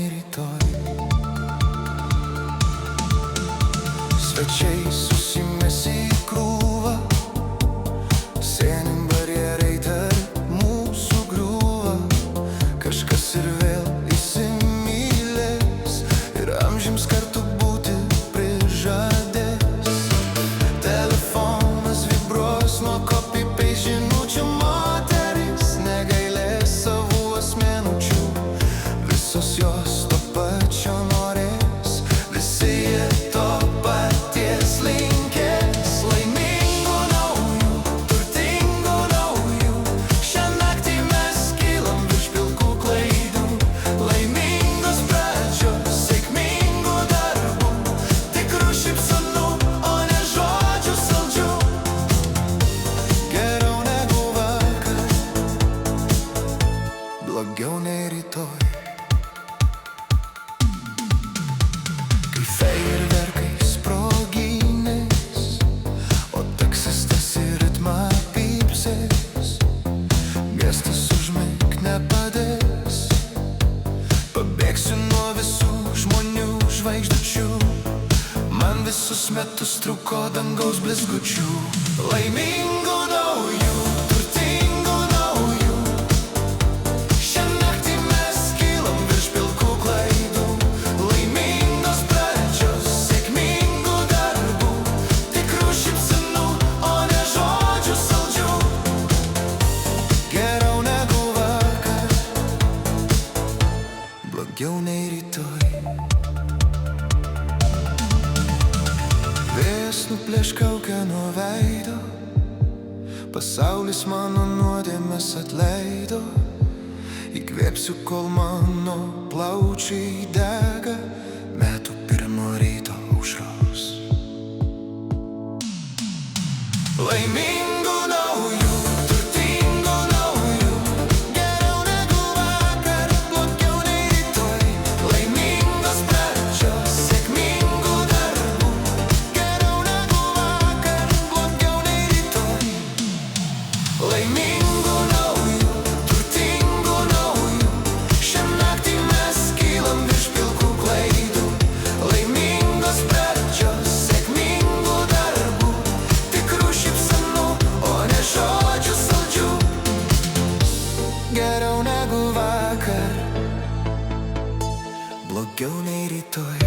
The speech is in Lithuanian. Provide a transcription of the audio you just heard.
nei rytoj. Svečiai susimės į krūvą, seni barjerai tarp mūsų griūva. Kažkas ir vėl įsimylės ir amžiams kartu būti prižadės. Telefonas vibruos nuo copy-paste žinučių, moteris negailės savų asmenučių. Visos jos to pačio norės, visi jie to paties linkės. Laimingų naujų, turtingų naujų, šią naktį mes kylam virš pilkų klaidų. Laimingos pradžios, sėkmingų darbų, tikrų šypsenų, o ne žodžių saldžių. Geriau negu vakar, blogiau nei rytoj. Kai fejerverkai sprogynės, o taksistas į ritmą pypsės, gestas užmigt nepadės. Pabėgsiu nuo visų žmonių žvaigždučių, man visus metus truko dangaus blizgučių. Laimingų naujų, turtingų naujų, šią naktį mes kylam virš pilkų klaidų. Laimingos pradžios, sėkmingų darbų, tikrų šypsenų, o ne žodžių saldžių. Geriau negu vakar, blogiau nei rytoj. Vėjas nuplėš kaukę nuo veido, pasaulis mano nuodėmes atleido. Įkvėpsiu, kol mano plaučiai dega, metų pirmo ryto aušros. Laimingų naujų, turtingų naujų, geriau negu vakar, blogiau nei rytoj. Laimingos pradžios, sėkmingų darbų, geriau negu vakar, blogiau nei rytoj. Laimingų naujų, turtingų naujų, šią naktį mes kylam virš pilkų klaidų. Laimingos pradžios, sėkmingų darbų, tikrų šypsenų, o ne žodžių saldžių. Geriau negu vakar, blogiau nei rytoj.